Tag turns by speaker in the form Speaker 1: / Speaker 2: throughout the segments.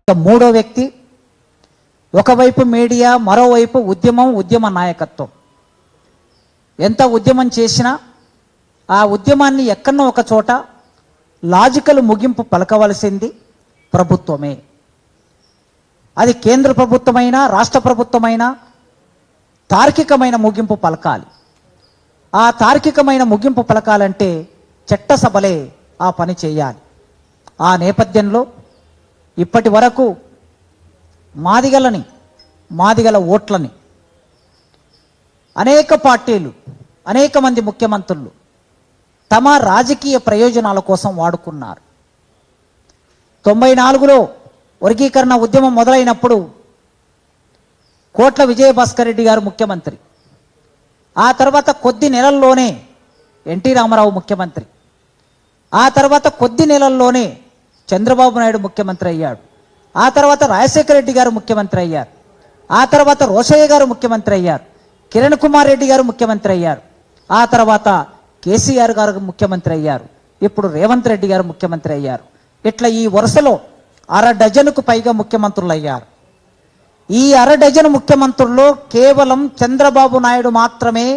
Speaker 1: మూడో వ్యక్తి, ఒకవైపు మీడియా, మరోవైపు ఉద్యమ నాయకత్వం. ఎంత ఉద్యమం చేసినా ఆ ఉద్యమాన్ని ఎక్కడో ఒక చోట లాజికల్ ముగింపు పలకవలసింది ప్రభుత్వమే. అది కేంద్ర ప్రభుత్వమైనా రాష్ట్ర ప్రభుత్వమైనా తార్కికమైన ముగింపు పలకాలి. ఆ తార్కికమైన ముగింపు పలకాలంటే చట్టసభలే ఆ పని చేయాలి. ఆ నేపథ్యంలో ఇప్పటి వరకు మాదిగల ఓట్లని అనేక పార్టీలు, అనేక మంది ముఖ్యమంత్రులు తమ రాజకీయ ప్రయోజనాల కోసం వాడుకున్నారు. 94లో వర్గీకరణ ఉద్యమం మొదలైనప్పుడు కోట్ల విజయభాస్కర్ రెడ్డి గారు ముఖ్యమంత్రి. ఆ తర్వాత కొద్ది నెలల్లోనే ఎన్టీ రామారావు ముఖ్యమంత్రి. ఆ తర్వాత కొద్ది నెలల్లోనే చంద్రబాబు నాయుడు ముఖ్యమంత్రి అయ్యాడు. ఆ తర్వాత రాజశేఖర రెడ్డి గారు ముఖ్యమంత్రి అయ్యారు. ఆ తర్వాత రోషయ్య గారు ముఖ్యమంత్రి అయ్యారు. కిరణ్ కుమార్ రెడ్డి గారు ముఖ్యమంత్రి అయ్యారు. ఆ తర్వాత కేసీఆర్ గారు ముఖ్యమంత్రి అయ్యారు. ఇప్పుడు రేవంత్ రెడ్డి గారు ముఖ్యమంత్రి అయ్యారు. ఇట్లా ఈ వరుసలో 6 డజనుకు పైగా ముఖ్యమంత్రులు అయ్యారు. ఈ 6 డజను ముఖ్యమంత్రుల్లో కేవలం చంద్రబాబు నాయుడు మాత్రమే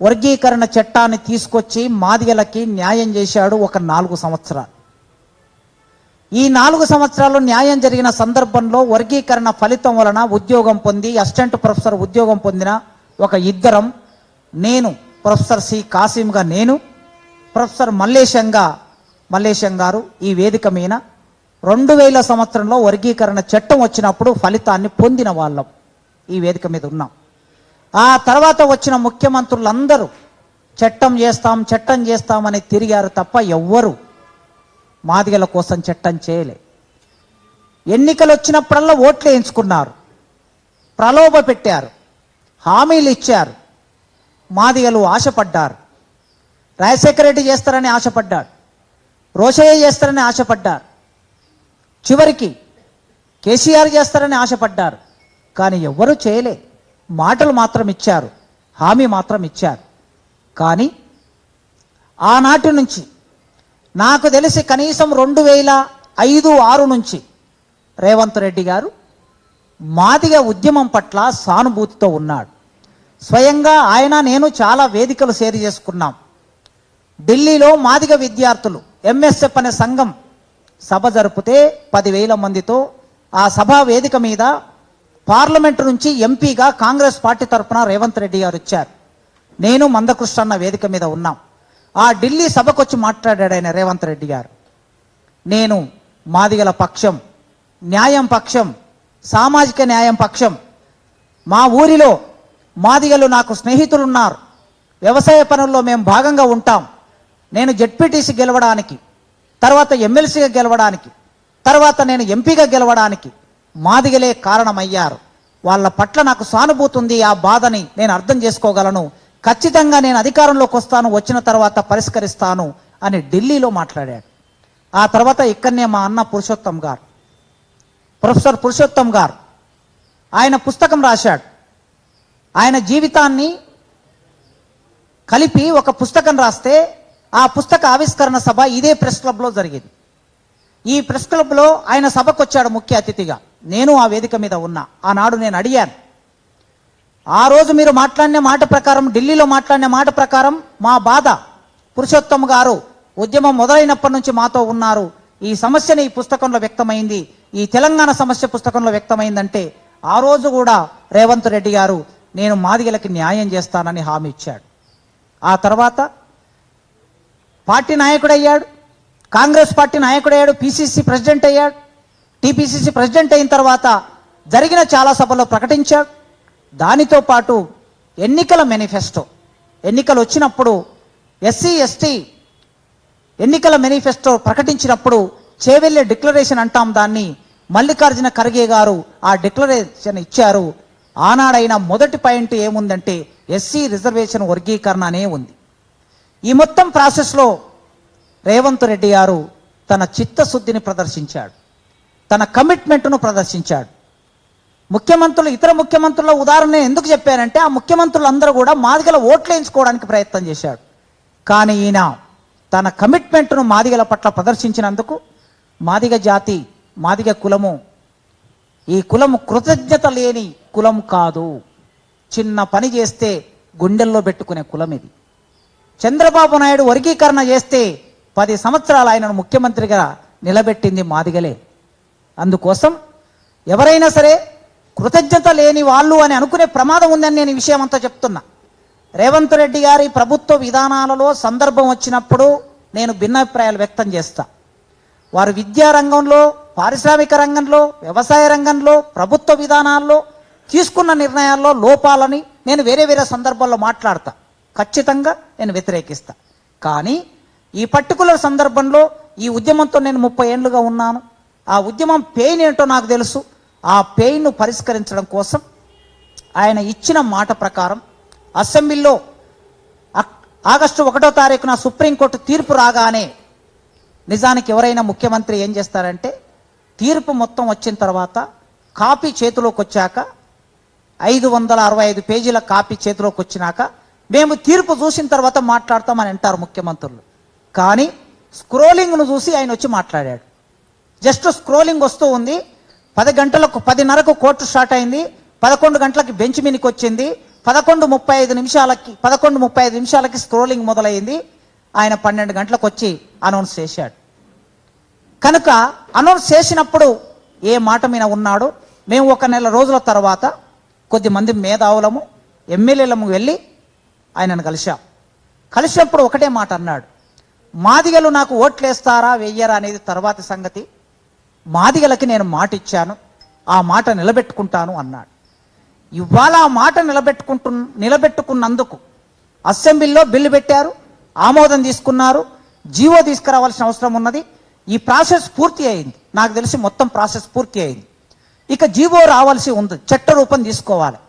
Speaker 1: వర్గీకరణ చట్టాన్ని తీసుకొచ్చి మాదిగలకి న్యాయం చేశాడు. ఒక 4 సంవత్సరాలు. ఈ 4 సంవత్సరాలు న్యాయం జరిగిన సందర్భంలో వర్గీకరణ ఫలితం వలన ఉద్యోగం పొంది అసిస్టెంట్ ప్రొఫెసర్ ఉద్యోగం పొందిన ఒక ఇద్దరం, నేను ప్రొఫెసర్ సి కాసిమ్గా నేను, ప్రొఫెసర్ మల్లేశం గారు ఈ వేదిక మీద 2000 సంవత్సరంలో వర్గీకరణ చట్టం వచ్చినప్పుడు ఫలితాన్ని పొందిన వాళ్ళం ఈ వేదిక మీద ఉన్నాం. ఆ తర్వాత వచ్చిన ముఖ్యమంత్రులందరూ చట్టం చేస్తామని తిరిగారు తప్ప ఎవ్వరు మాదిగల కోసం చట్టం చేయలే. ఎన్నికలు వచ్చినప్పుడల్లా ఓట్లు వేయించుకున్నారు, ప్రలోభ పెట్టారు, హామీలు ఇచ్చారు. మాదిగలు ఆశపడ్డారు. రాజశేఖర రెడ్డి చేస్తారని ఆశపడ్డాడు, రోషయ్య చేస్తారని ఆశపడ్డారు, చివరికి కేసీఆర్ చేస్తారని ఆశపడ్డారు. కానీ ఎవ్వరూ చేయలే. మాటలు మాత్రం ఇచ్చారు, హామీ మాత్రం ఇచ్చారు. కానీ ఆనాటి నుంచి నాకు తెలిసి కనీసం 2005-06 నుంచి రేవంత్ రెడ్డి గారు మాదిగ ఉద్యమం పట్ల సానుభూతితో ఉన్నాడు. స్వయంగా ఆయన నేను చాలా వేదికలు షేర్ చేసుకున్నాం. ఢిల్లీలో మాదిగ విద్యార్థులు ఎంఎస్ఎఫ్ అనే సంఘం సభ జరిపితే 10,000 మందితో ఆ సభా వేదిక మీద పార్లమెంటు నుంచి ఎంపీగా కాంగ్రెస్ పార్టీ తరఫున రేవంత్ రెడ్డి గారు వచ్చారు. నేను మందకృష్ణ అన్న వేదిక మీద ఉన్నాం. ఆ ఢిల్లీ సభకు వచ్చి మాట్లాడాడు ఆయన రేవంత్ రెడ్డి గారు. నేను మాదిగల పక్షం, న్యాయం పక్షం, సామాజిక న్యాయం పక్షం. మా ఊరిలో మాదిగలు నాకు స్నేహితులు ఉన్నారు. వ్యవసాయ పనుల్లో మేము భాగంగా ఉంటాం. నేను జెడ్పీటీసీ గెలవడానికి, తర్వాత ఎమ్మెల్సీగా గెలవడానికి, తర్వాత నేను ఎంపీగా గెలవడానికి మాదిగలే కారణమయ్యారు. వాళ్ళ పట్ల నాకు సానుభూతి ఉంది. ఆ బాధని నేను అర్థం చేసుకోగలను. ఖచ్చితంగా నేను అధికారంలోకి వస్తాను, వచ్చిన తర్వాత పరిష్కరిస్తాను అని ఢిల్లీలో మాట్లాడాడు. ఆ తర్వాత ఇక్కడనే మా అన్న ప్రొఫెసర్ పురుషోత్తం గారు ఆయన పుస్తకం రాశాడు. ఆయన జీవితాన్ని కలిపి ఒక పుస్తకం రాస్తే ఆ పుస్తక ఆవిష్కరణ సభ ఇదే ప్రెస్ క్లబ్లో జరిగింది. ఈ ప్రెస్ క్లబ్లో ఆయన సభకు వచ్చాడు ముఖ్య అతిథిగా. నేను ఆ వేదిక మీద ఉన్నా. ఆనాడు నేను అడిగాను, ఆ రోజు మీరు మాట్లాడిన మాట ప్రకారం, ఢిల్లీలో మాట్లాడిన మాట ప్రకారం మా బాధ పురుషోత్తం గారు ఉద్యమం మొదలైనప్పటి నుంచి మాతో ఉన్నారు. ఈ సమస్యని ఈ పుస్తకంలో వ్యక్తమైంది, ఈ తెలంగాణ సమస్య పుస్తకంలో వ్యక్తమైందంటే ఆ రోజు కూడా రేవంత్ రెడ్డి గారు నేను మాదిగలకి న్యాయం చేస్తానని హామీ ఇచ్చాడు. ఆ తర్వాత పార్టీ నాయకుడయ్యాడు, కాంగ్రెస్ పార్టీ నాయకుడయ్యాడు, పిసిసి ప్రెసిడెంట్ అయ్యాడు. టిపిసిసి ప్రెసిడెంట్ అయిన తర్వాత జరిగిన చాలా సభల్లో ప్రకటించాడు. దానితో పాటు ఎన్నికల మేనిఫెస్టో, ఎన్నికలు వచ్చినప్పుడు ఎస్సీ ఎస్టీ ఎన్నికల మేనిఫెస్టో ప్రకటించినప్పుడు చేవెళ్ళే డిక్లరేషన్ అంటాం దాన్ని, మల్లికార్జున ఖర్గే గారు ఆ డిక్లరేషన్ ఇచ్చారు. ఆనాడైన మొదటి పాయింట్ ఏముందంటే ఎస్సీ రిజర్వేషన్ వర్గీకరణ అనే ఉంది. ఈ మొత్తం ప్రాసెస్లో రేవంత్ రెడ్డి గారు తన చిత్తశుద్ధిని ప్రదర్శించాడు, తన కమిట్మెంట్ను ప్రదర్శించాడు. ఇతర ముఖ్యమంత్రుల ఉదాహరణ ఎందుకు చెప్పారంటే ఆ ముఖ్యమంత్రులందరూ కూడా మాదిగల ఓట్లు వేయించుకోవడానికి ప్రయత్నం చేశాడు. కానీ ఈయన తన కమిట్మెంట్ను మాదిగల పట్ల ప్రదర్శించినందుకు మాదిగ జాతి, మాదిగ కులము ఈ కులము కృతజ్ఞత లేని కులం కాదు. చిన్న పని చేస్తే గుండెల్లో పెట్టుకునే కులం ఇది. చంద్రబాబు నాయుడు వర్గీకరణ చేస్తే 10 సంవత్సరాలు ఆయనను ముఖ్యమంత్రిగా నిలబెట్టింది మాదిగలే. అందుకోసం ఎవరైనా సరే కృతజ్ఞత లేని వాళ్ళు అని అనుకునే ప్రమాదం ఉందని నేను ఈ విషయం అంతా చెప్తున్నా. రేవంత్ రెడ్డి గారి ప్రభుత్వ విధానాలలో సందర్భం వచ్చినప్పుడు నేను భిన్నాభిప్రాయాలు వ్యక్తం చేస్తా. వారు విద్యా రంగంలో, పారిశ్రామిక రంగంలో, వ్యవసాయ రంగంలో, ప్రభుత్వ విధానాల్లో తీసుకున్న నిర్ణయాల్లో లోపాలని నేను వేరే వేరే సందర్భాల్లో మాట్లాడతా. ఖచ్చితంగా నేను వ్యతిరేకిస్తా. కానీ ఈ పర్టికులర్ సందర్భంలో ఈ ఉద్యమంతో నేను 30 ఏళ్లుగా ఉన్నాను. ఆ ఉద్యమం పెయిన్ ఏంటో నాకు తెలుసు. ఆ పెయిన్ను పరిష్కరించడం కోసం ఆయన ఇచ్చిన మాట ప్రకారం అసెంబ్లీలో ఆగస్టు 1వ తారీఖున సుప్రీంకోర్టు తీర్పు రాగానే, నిజానికి ఎవరైనా ముఖ్యమంత్రి ఏం చేస్తారంటే తీర్పు మొత్తం వచ్చిన తర్వాత కాపీ చేతిలోకి వచ్చాక 565 పేజీల కాపీ చేతిలోకి వచ్చినాక మేము తీర్పు చూసిన తర్వాత మాట్లాడతామని అంటారు ముఖ్యమంత్రులు. కానీ స్క్రోలింగ్ను చూసి ఆయన వచ్చి మాట్లాడాడు. జస్ట్ స్క్రోలింగ్ వస్తూ ఉంది. 10:30కు కోర్టు స్టార్ట్ అయింది. 11 గంటలకి బెంచ్ మీదకి వచ్చింది. 11:35 నిమిషాలకి స్క్రోలింగ్ మొదలైంది. ఆయన 12 గంటలకు వచ్చి అనౌన్స్ చేశాడు. కనుక అనౌన్స్ చేసినప్పుడు ఏ మాట మీద ఉన్నాడో మేము 1 నెల రోజుల తర్వాత కొద్దిమంది మేధావులము, ఎమ్మెల్యేలము వెళ్ళి ఆయనను కలిసినప్పుడు ఒకటే మాట అన్నాడు. మాదిగలు నాకు ఓట్లేస్తారా వెయ్యరా అనేది తర్వాతి సంగతి. మాదిగలకి నేను మాట ఇచ్చాను, ఆ మాట నిలబెట్టుకుంటాను అన్నాడు. ఇవాళ ఆ మాట నిలబెట్టుకున్నందుకు అసెంబ్లీలో బిల్లు పెట్టారు, ఆమోదం తీసుకున్నారు, జీవో తీసుకురావాల్సిన అవసరం ఉన్నది. ఈ ప్రాసెస్ పూర్తి అయింది. నాకు తెలిసి మొత్తం ప్రాసెస్ పూర్తి అయింది. ఇక జీవో రావాల్సి ఉంది, చట్ట రూపం తీసుకోవాలి.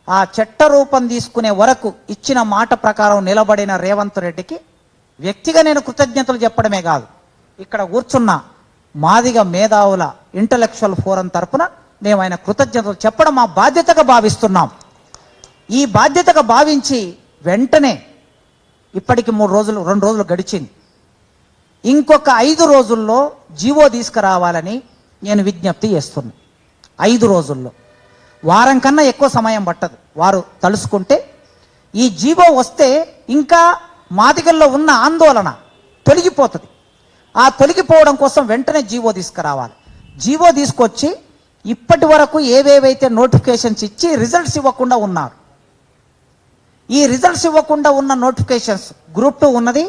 Speaker 1: ఆ చట్ట రూపం తీసుకునే వరకు ఇచ్చిన మాట ప్రకారం నిలబడిన రేవంత్ రెడ్డికి వ్యక్తిగా నేను కృతజ్ఞతలు చెప్పడమే కాదు, ఇక్కడ కూర్చున్న మాదిగ మేధావుల ఇంటలెక్చువల్ ఫోరం తరపున మేము ఆయన కృతజ్ఞతలు చెప్పడం మా బాధ్యతగా భావిస్తున్నాం. ఈ బాధ్యతగా భావించి వెంటనే ఇప్పటికి 2 రోజులు గడిచింది. ఇంకొక 5 రోజుల్లో జీవో తీసుకురావాలని నేను విజ్ఞప్తి చేస్తున్నా. 5 రోజుల్లో, వారం కన్నా ఎక్కువ సమయం పట్టదు. వారు తలుసుకుంటే ఈ జీవో వస్తే ఇంకా మాదిగల్లో ఉన్న ఆందోళన తొలగిపోతుంది. ఆ తొలగిపోవడం కోసం వెంటనే జీవో తీసుకురావాలి. జీవో తీసుకొచ్చి ఇప్పటి వరకు ఏవేవైతే నోటిఫికేషన్స్ ఇచ్చి రిజల్ట్స్ ఇవ్వకుండా ఉన్నారు, ఈ రిజల్ట్స్ ఇవ్వకుండా ఉన్న నోటిఫికేషన్స్ గ్రూప్ 2 ఉన్నది,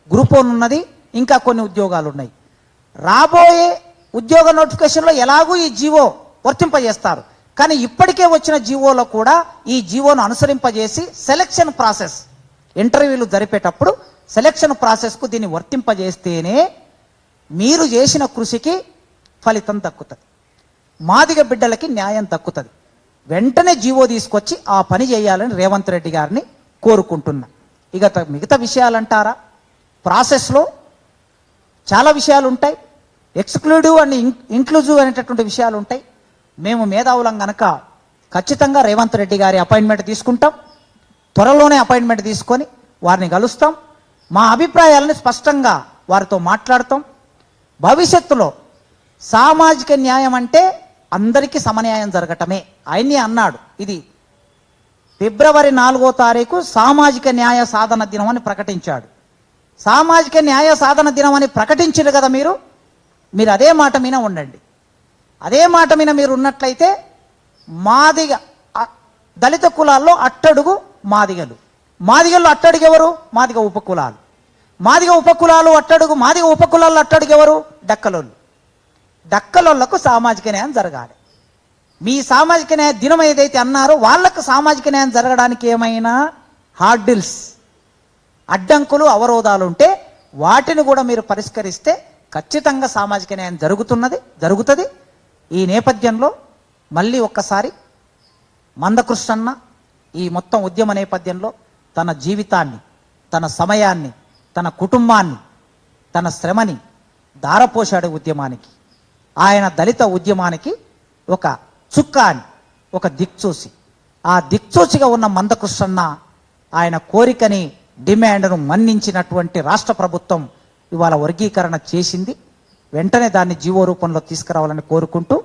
Speaker 1: గ్రూప్ 1 ఉన్నది, ఇంకా కొన్ని ఉద్యోగాలు ఉన్నాయి. రాబోయే ఉద్యోగ నోటిఫికేషన్లో ఎలాగూ ఈ జీవో వర్తింపజేస్తారు. కానీ ఇప్పటికే వచ్చిన జీవోలో కూడా ఈ జీవోను అనుసరింపజేసి సెలక్షన్ ప్రాసెస్, ఇంటర్వ్యూలు జరిపేటప్పుడు సెలక్షన్ ప్రాసెస్కు దీన్ని వర్తింపజేస్తేనే మీరు చేసిన కృషికి ఫలితం దక్కుతుంది, మాదిగ బిడ్డలకి న్యాయం దక్కుతుంది. వెంటనే జీవో తీసుకొచ్చి ఆ పని చేయాలని రేవంత్ రెడ్డి గారిని కోరుకుంటున్నా. ఇక మిగతా విషయాలంటారా, ప్రాసెస్లో చాలా విషయాలు ఉంటాయి. ఎక్స్క్లూడివ్ అండ్ ఇంక్లూజివ్ అనేటటువంటి విషయాలు ఉంటాయి. మేము మేధావులం గనక ఖచ్చితంగా రేవంత్ రెడ్డి గారి అపాయింట్మెంట్ తీసుకుంటాం. త్వరలోనే అపాయింట్మెంట్ తీసుకొని వారిని కలుస్తాం. మా అభిప్రాయాలను స్పష్టంగా వారితో మాట్లాడతాం. భవిష్యత్తులో సామాజిక న్యాయం అంటే అందరికీ సమన్యాయం జరగటమే. ఆయన్ని అన్నాడు, ఇది ఫిబ్రవరి 4వ తారీఖు సామాజిక న్యాయ సాధన దినం అని ప్రకటించాడు. సామాజిక న్యాయ సాధన దినం అని ప్రకటించారు కదా, మీరు అదే మాట మీద ఉండండి. అదే మాట మీద మీరు ఉన్నట్లయితే మాదిగ దళిత కులాల్లో అట్టడుగు మాదిగలు, మాదిగల్లో అట్టడుగు ఎవరు? మాదిగ ఉపకులాలు. మాదిగ ఉపకులాలు అట్టడుగు, మాదిగ ఉపకులాల్లో అట్టడుగు ఎవరు? డక్కలోళ్ళు. డక్కలోళ్లకు సామాజిక న్యాయం జరగాలి. మీ సామాజిక న్యాయ దినం ఏదైతే అన్నారో వాళ్ళకు సామాజిక న్యాయం జరగడానికి ఏమైనా హార్డిల్స్, అడ్డంకులు, అవరోధాలు ఉంటే వాటిని కూడా మీరు పరిష్కరిస్తే ఖచ్చితంగా సామాజిక న్యాయం జరుగుతుంది. ఈ నేపథ్యంలో మళ్ళీ ఒక్కసారి మందకృష్ణన్న ఈ మొత్తం ఉద్యమ నేపథ్యంలో తన జీవితాన్ని, తన సమయాన్ని, తన కుటుంబాన్ని, తన శ్రమని దారపోశాడు ఉద్యమానికి. ఆయన దళిత ఉద్యమానికి ఒక చుక్కాని, ఒక దిక్చూసి, ఆ దిక్చూచిగా ఉన్న మందకృష్ణన్న ఆయన కోరికని, డిమాండ్ను మన్నించినటువంటి రాష్ట్ర ప్రభుత్వం ఇవాళ వర్గీకరణ చేసింది. వెంటనే దాన్ని జీవో రూపంలో తీసుకురావాలని కోరుకుంటూ